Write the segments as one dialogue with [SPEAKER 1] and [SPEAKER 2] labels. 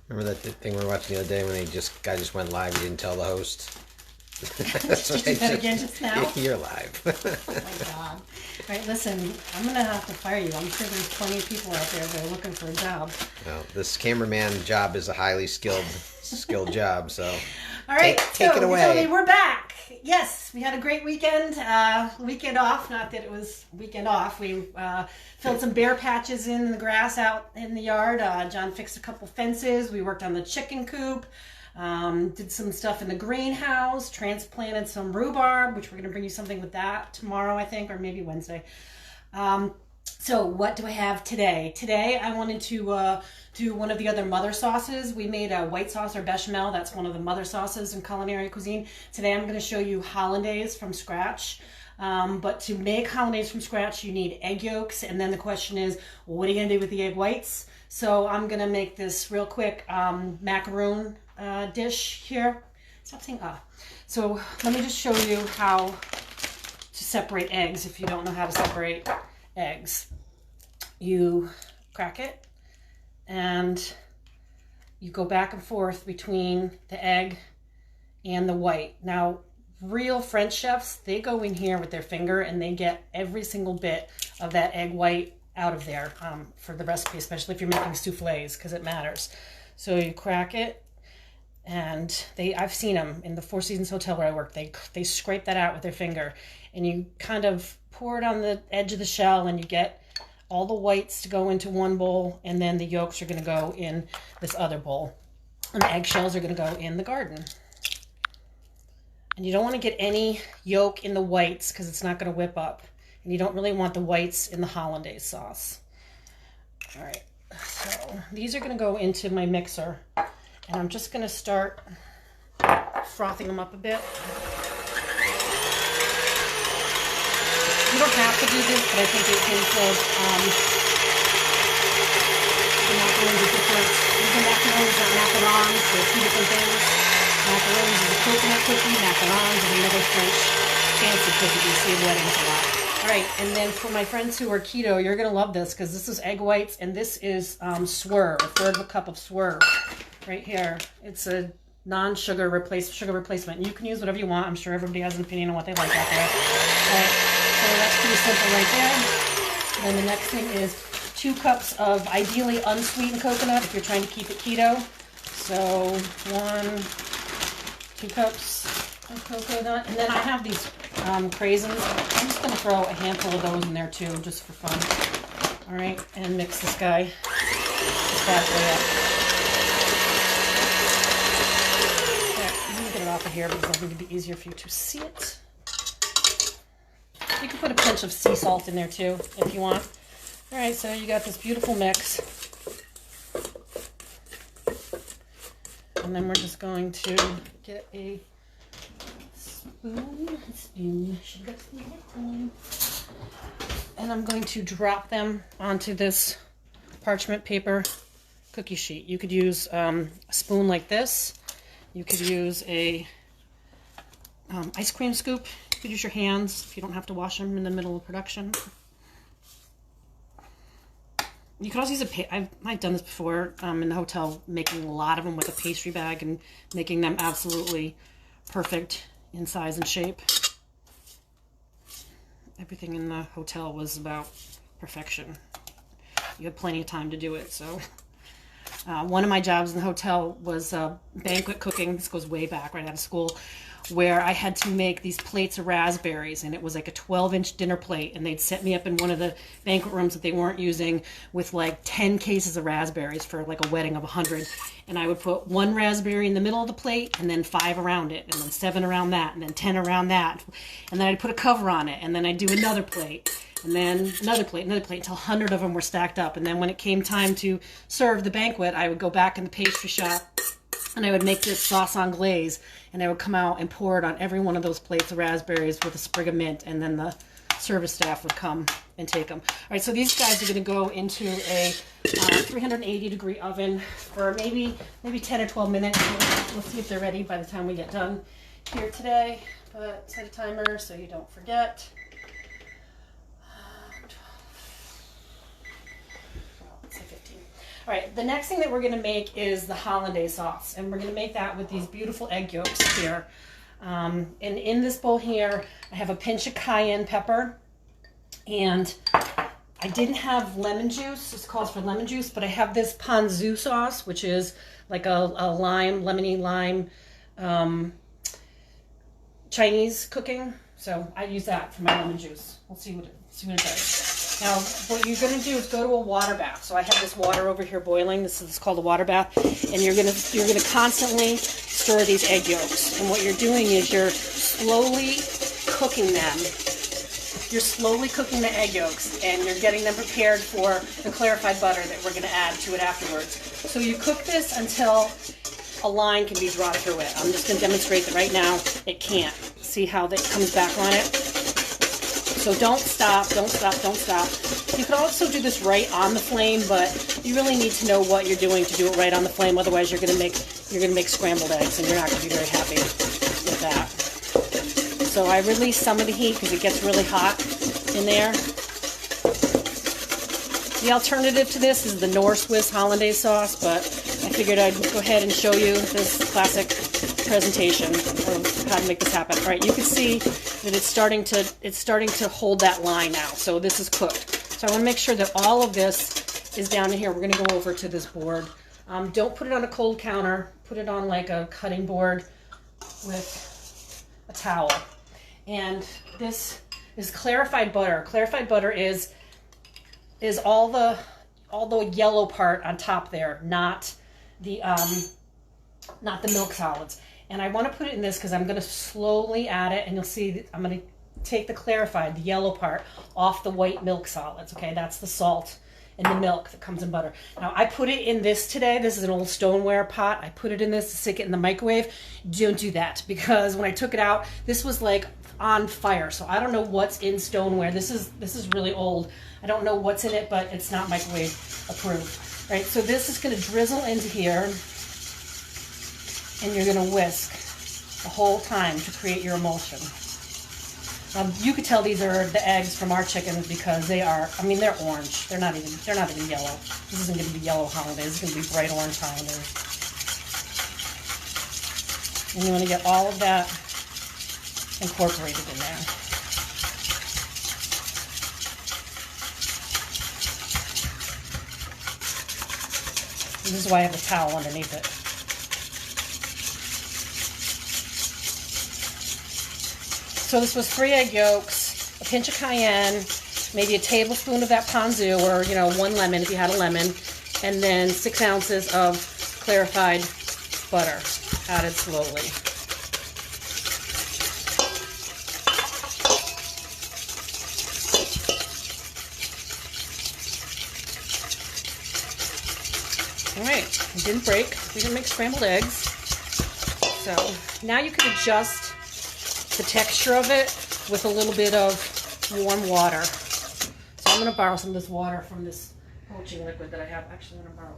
[SPEAKER 1] Remember that thing we were watching the other day when guy just went live, he didn't tell the host? That's
[SPEAKER 2] Did you do that again just now?
[SPEAKER 1] You're live.
[SPEAKER 2] Oh my God. All right, listen, I'm going to have to fire you. I'm sure there's plenty of people out there that are looking for a job.
[SPEAKER 1] Well, this cameraman job is a highly skilled job, so
[SPEAKER 2] all right,
[SPEAKER 1] take it away.
[SPEAKER 2] Tony, we're back. Yes, we had a great weekend. Weekend off, not that it was weekend off. We filled some bare patches in the grass out in the yard. John fixed a couple fences. We worked on the chicken coop. Did some stuff in the greenhouse, transplanted some rhubarb, which we're going to bring you something with that tomorrow, I think, or maybe Wednesday. So what do I have today? Today I wanted to do one of the other mother sauces. We made a white sauce or bechamel. That's one of the mother sauces in culinary cuisine. Today I'm going to show you Hollandaise from scratch. But to make Hollandaise from scratch, you need egg yolks. And then the question is, well, what are you going to do with the egg whites? So I'm going to make this real quick macaroon dish here. Stop saying So let me just show you how to separate eggs if you don't know how to separate eggs. You crack it and you go back and forth between the egg and the white. Now, real French chefs, they go in here with their finger and they get every single bit of that egg white out of there for the recipe, especially if you're making souffles, because it matters. So you crack it, and I've seen them in the Four Seasons Hotel where I work. They scrape that out with their finger, and you kind of pour it on the edge of the shell, and you get all the whites to go into one bowl, and then the yolks are going to go in this other bowl, and the eggshells are going to go in the garden. And you don't want to get any yolk in the whites because it's not going to whip up, and you don't really want the whites in the hollandaise sauce. All right, so these are going to go into my mixer, and I'm just going to start frothing them up a bit. You don't have to do this, but I think it tastes good. The macaroons are different. These are macaroons, not macarons. They're two different things. Macaroons is a coconut cookie. Macarons is another French fancy cookie you see at weddings a lot. All right, and then for my friends who are keto, you're going to love this because this is egg whites, and this is swerve, a third of a cup of swerve right here. It's a non-sugar sugar replacement. You can use whatever you want. I'm sure everybody has an opinion on what they like out there. All right, so that's pretty simple right there. And then the next thing is 2 cups of ideally unsweetened coconut if you're trying to keep it keto. So 2 cups of coconut. And then I have these craisins. I'm just going to throw a handful of those in there too, just for fun. All right, and mix this guy halfway up. Okay, I'm going to get it off of here because I think it'd be easier for you to see it. You can put a pinch of sea salt in there too, if you want. All right, so you got this beautiful mix. And then we're just going to get a spoon. And I'm going to drop them onto this parchment paper cookie sheet. You could use a spoon like this. You could use a ice cream scoop. You could use your hands if you don't have to wash them in the middle of production. You could also use I've done this before in the hotel, making a lot of them with a pastry bag and making them absolutely perfect in size and shape. Everything in the hotel was about perfection. You had plenty of time to do it, so. One of my jobs in the hotel was banquet cooking. This goes way back, right out of school, where I had to make these plates of raspberries, and it was like a 12-inch dinner plate, and they'd set me up in one of the banquet rooms that they weren't using with like 10 cases of raspberries for like a wedding of 100, and I would put 1 raspberry in the middle of the plate, and then 5 around it, and then 7 around that, and then 10 around that, and then I'd put a cover on it, and then I'd do another plate, and then another plate, until 100 of them were stacked up, and then when it came time to serve the banquet, I would go back in the pastry shop, and I would make this sauce anglaise, and I would come out and pour it on every one of those plates of raspberries with a sprig of mint, and then the service staff would come and take them. All right, so these guys are going to go into a 380-degree oven for maybe 10 or 12 minutes. We'll see if they're ready by the time we get done here today, but set a timer so you don't forget. Let's say 15. All right, the next thing that we're going to make is the Hollandaise sauce, and we're going to make that with these beautiful egg yolks here. And in this bowl here, I have a pinch of cayenne pepper, and I didn't have lemon juice. This calls for lemon juice, but I have this ponzu sauce, which is like a lime, lemony lime Chinese cooking. So I use that for my lemon juice. We'll see what it does. Now, what you're going to do is go to a water bath. So I have this water over here boiling. This is called a water bath, and you're going to constantly stir these egg yolks. And what you're doing is you're slowly cooking them. You're slowly cooking the egg yolks, and you're getting them prepared for the clarified butter that we're going to add to it afterwards. So you cook this until a line can be drawn through it. I'm just going to demonstrate that right now it can't. See how that comes back on it? So don't stop, don't stop, don't stop. You can also do this right on the flame, but you really need to know what you're doing to do it right on the flame. Otherwise, you're going to make scrambled eggs, and you're not going to be very happy with that. So I release some of the heat because it gets really hot in there. The alternative to this is the Swiss Hollandaise sauce, but I figured I'd go ahead and show you this classic presentation of how to make this happen. All right, you can see that it's starting to hold that line now. So this is cooked. So I want to make sure that all of this is down in here. We're going to go over to this board. Don't put it on a cold counter. Put it on like a cutting board with a towel. And this is clarified butter. Clarified butter is all the yellow part on top there, not the milk solids. And I want to put it in this because I'm going to slowly add it, and you'll see that I'm going to take the clarified, the yellow part, off the white milk solids. Okay, that's the salt and the milk that comes in butter. Now, I put it in this today. This is an old stoneware pot. I put it in this to stick it in the microwave. Don't do that, because when I took it out, this was like on fire. So I don't know what's in stoneware. This is really old. I don't know what's in it, but it's not microwave approved. All right, so this is going to drizzle into here, and you're going to whisk the whole time to create your emulsion. You could tell these are the eggs from our chickens because they are, I mean, they're orange. They're not even yellow. This isn't going to be yellow hollandaise. This is going to be bright orange hollandaise. And you want to get all of that incorporated in there. This is why I have a towel underneath it. So this was 3 egg yolks, a pinch of cayenne, maybe a tablespoon of that ponzu, or 1 lemon if you had a lemon, and then 6 ounces of clarified butter added slowly. All right, it didn't break. We didn't make scrambled eggs. So now you can adjust the texture of it with a little bit of warm water. So I'm going to borrow some of this water from this poaching liquid that I have. Actually, I'm going to borrow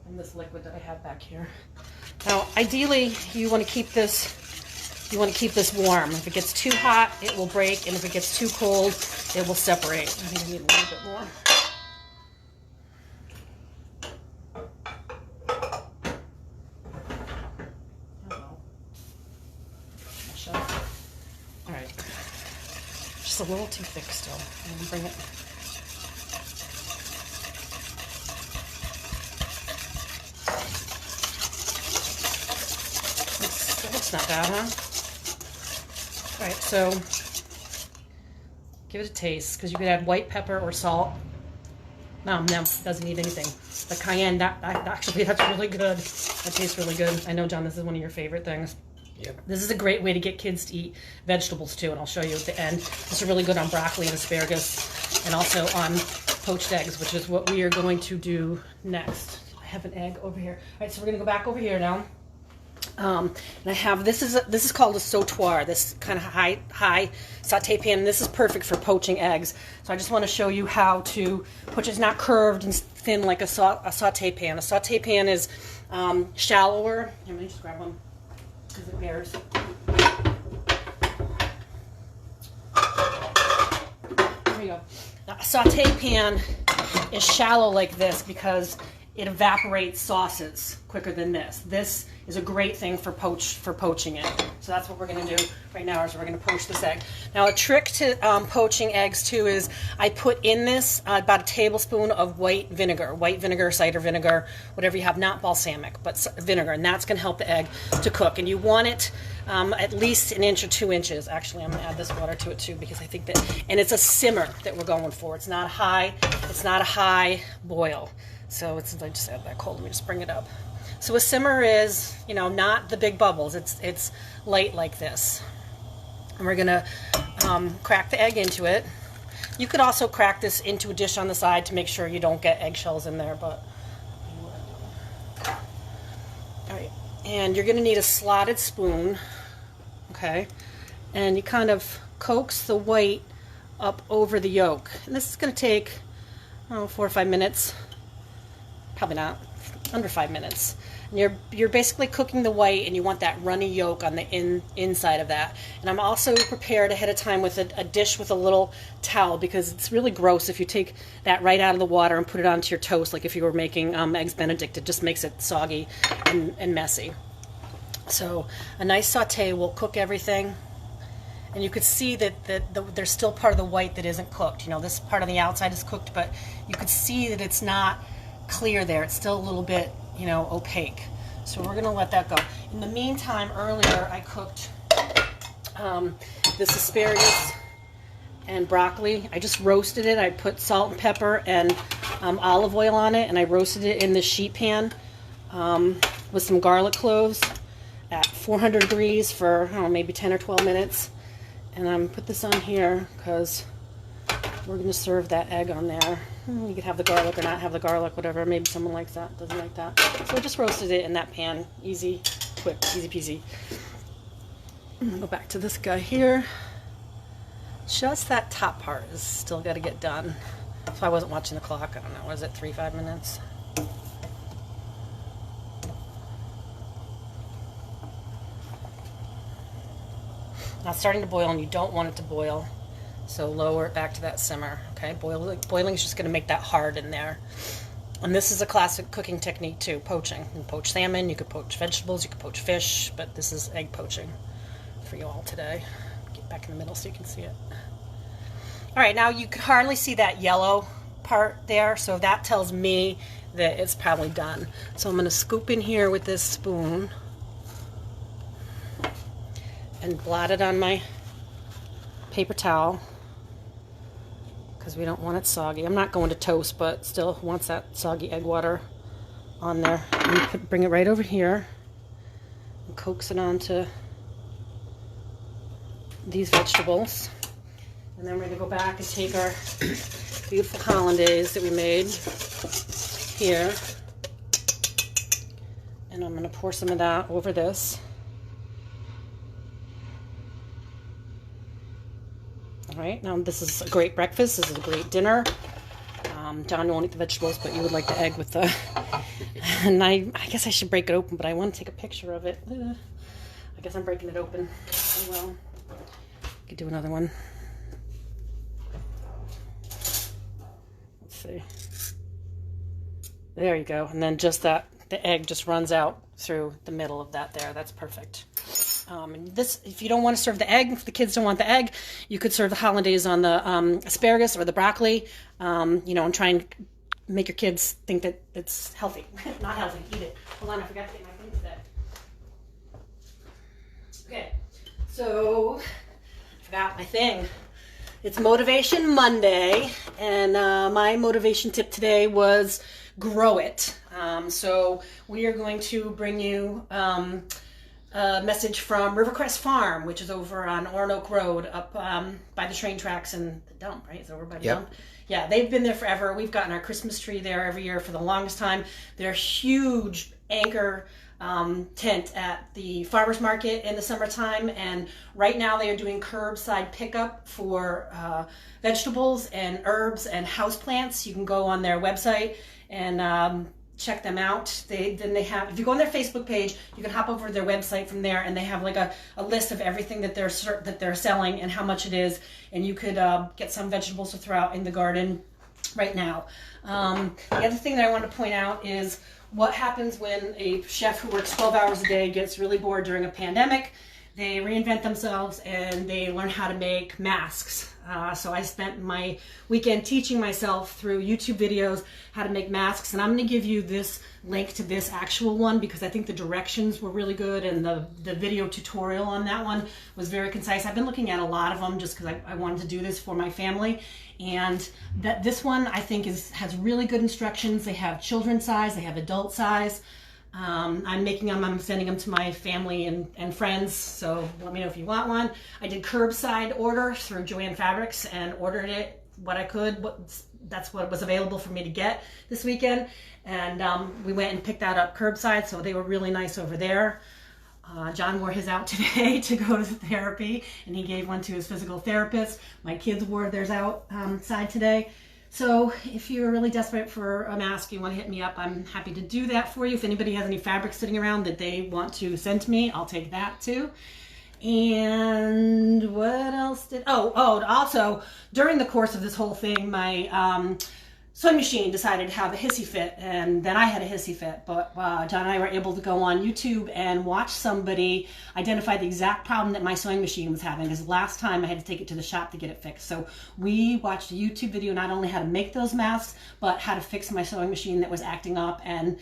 [SPEAKER 2] from this liquid that I have back here. Now, ideally, you want to keep this warm. If it gets too hot, it will break, and if it gets too cold, it will separate. I think I need a little bit more. Just a little too thick still. I'm going to bring it. That's not bad, huh? All right, so give it a taste, because you could add white pepper or salt. No, doesn't need anything. The cayenne, actually, that's really good. That tastes really good. I know, John, this is one of your favorite things.
[SPEAKER 1] Yep.
[SPEAKER 2] This is a great way to get kids to eat vegetables too, and I'll show you at the end. This is really good on broccoli and asparagus, and also on poached eggs, which is what we are going to do next. I have an egg over here. All right, so we're going to go back over here now. And I have, this is called a sautoir, this kind of high saute pan. This is perfect for poaching eggs. So I just want to show you how to poach. It's not curved and thin like a saute pan. A saute pan is shallower. Let me just grab one because it bears. There you go. Now, a saute pan is shallow like this because it evaporates sauces quicker than this. This is a great thing for poaching it. So that's what we're going to do right now, is we're going to poach this egg. Now, a trick to poaching eggs too is I put in this about a tablespoon of white vinegar, cider vinegar, whatever you have, not balsamic, but vinegar, and that's going to help the egg to cook. And you want it at least 1 inch or 2 inches. Actually, I'm going to add this water to it too, because I think that, and it's a simmer that we're going for. It's not a high boil. So it's, I just add that cold. Let me just bring it up. So a simmer is, you know, not the big bubbles. It's light like this. And we're gonna crack the egg into it. You could also crack this into a dish on the side to make sure you don't get eggshells in there. But all right, and you're gonna need a slotted spoon, okay? And you kind of coax the white up over the yolk. And this is gonna take 4 or 5 minutes. Probably not, under 5 minutes. And you're basically cooking the white, and you want that runny yolk on the inside of that. And I'm also prepared ahead of time with a dish with a little towel, because it's really gross if you take that right out of the water and put it onto your toast, like if you were making eggs Benedict. It just makes it soggy and messy. So a nice saute will cook everything. And you could see that there's still part of the white that isn't cooked. You know, this part on the outside is cooked, but you could see that it's not clear there. It's still a little bit, you know, opaque. So we're going to let that go. In the meantime, earlier I cooked this asparagus and broccoli. I just roasted it. I put salt and pepper and olive oil on it, and I roasted it in the sheet pan with some garlic cloves at 400 degrees for, I don't know, maybe 10 or 12 minutes. And I'm put this on here because we're going to serve that egg on there. You could have the garlic or not have the garlic, whatever. Maybe someone likes that, doesn't like that. So I just roasted it in that pan. Easy, quick, easy peasy. I'm going to go back to this guy here. Just that top part is still got to get done. So I wasn't watching the clock. I don't know. Was it 3-5 minutes? Now it's starting to boil, and you don't want it to boil. So lower it back to that simmer, okay? Boiling is just going to make that hard in there. And this is a classic cooking technique too, poaching. You can poach salmon, you could poach vegetables, you could poach fish, but this is egg poaching for you all today. Get back in the middle so you can see it. All right, now you can hardly see that yellow part there, so that tells me that it's probably done. So I'm going to scoop in here with this spoon and blot it on my paper towel, because we don't want it soggy. I'm not going to toast, but still wants that soggy egg water on there. And you could bring it right over here and coax it onto these vegetables. And then we're going to go back and take our beautiful hollandaise that we made here. And I'm going to pour some of that over this. All right, now this is a great breakfast. This is a great dinner. John won't eat the vegetables, but you would like the egg with the... And I guess I should break it open, but I want to take a picture of it. I guess I'm breaking it open. Oh, well, I could do another one. Let's see. There you go. And then just that, the egg just runs out through the middle of that there. That's perfect. And this, if you don't want to serve the egg, if the kids don't want the egg, you could serve the hollandaise on the asparagus or the broccoli, you know, and try and make your kids think that it's healthy. Not healthy, eat it. Hold on, I forgot to get my thing today. Okay, so I forgot my thing. It's Motivation Monday, and my motivation tip today was grow it. So we are going to bring you a message from Rivercrest Farm, which is over on Ornoak Road, up by the train tracks and the dump, right? It's over by the dump. Yeah, they've been there forever. We've gotten our Christmas tree there every year for the longest time. They're a huge anchor tent at the farmers market in the summertime, and right now they are doing curbside pickup for vegetables and herbs and houseplants. You can go on their website and check them out. They have, if you go on their Facebook page, you can hop over to their website from there, and they have like a list of everything that they're selling and how much it is, and you could get some vegetables to throw out in the garden right now. The other thing that I want to point out is what happens when a chef who works 12 hours a day gets really bored during a pandemic. They reinvent themselves and they learn how to make masks. So I spent my weekend teaching myself through YouTube videos how to make masks, and I'm going to give you this link to this actual one because I think the directions were really good and the video tutorial on that one was very concise. I've been looking at a lot of them just because I wanted to do this for my family, and this one I think has really good instructions. They have children's size, they have adult size. I'm making them, I'm sending them to my family and friends, so let me know if you want one. I did curbside order through Joanne Fabrics and ordered it what I could. That's what was available for me to get this weekend, and we went and picked that up curbside, so they were really nice over there. John wore his out today to go to therapy, and he gave one to his physical therapist. My kids wore theirs outside today. So if you're really desperate for a mask, you want to hit me up, I'm happy to do that for you. If anybody has any fabric sitting around that they want to send to me, I'll take that too. And what else also, during the course of this whole thing, my sewing machine decided to have a hissy fit, and then I had a hissy fit, but John and I were able to go on YouTube and watch somebody identify the exact problem that my sewing machine was having, because last time I had to take it to the shop to get it fixed. So we watched a YouTube video not only how to make those masks, but how to fix my sewing machine that was acting up, and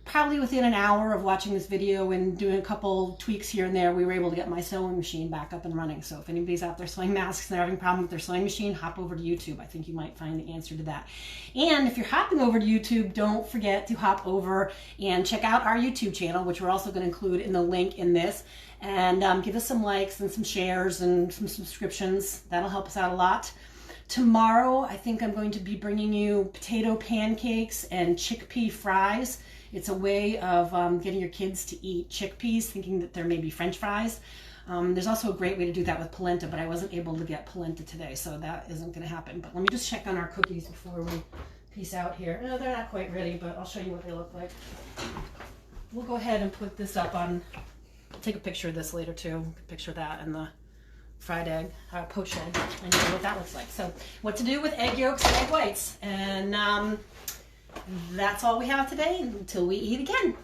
[SPEAKER 2] probably within an hour of watching this video and doing a couple tweaks here and there, we were able to get my sewing machine back up and running. So if anybody's out there sewing masks and they're having a problem with their sewing machine, hop over to YouTube. I think you might find the answer to that. And if you're hopping over to YouTube, don't forget to hop over and check out our YouTube channel, which we're also going to include in the link in this. And give us some likes and some shares and some subscriptions. That'll help us out a lot. Tomorrow, I think I'm going to be bringing you potato pancakes and chickpea fries. It's a way of getting your kids to eat chickpeas, thinking that they're maybe French fries. There's also a great way to do that with polenta, but I wasn't able to get polenta today, so that isn't going to happen. But let me just check on our cookies before we peace out here. No, they're not quite ready, but I'll show you what they look like. We'll go ahead and put this up on, I'll take a picture of this later too. Picture that and the fried egg, poached egg, and show what that looks like. So what to do with egg yolks and egg whites. And that's all we have today until we eat again.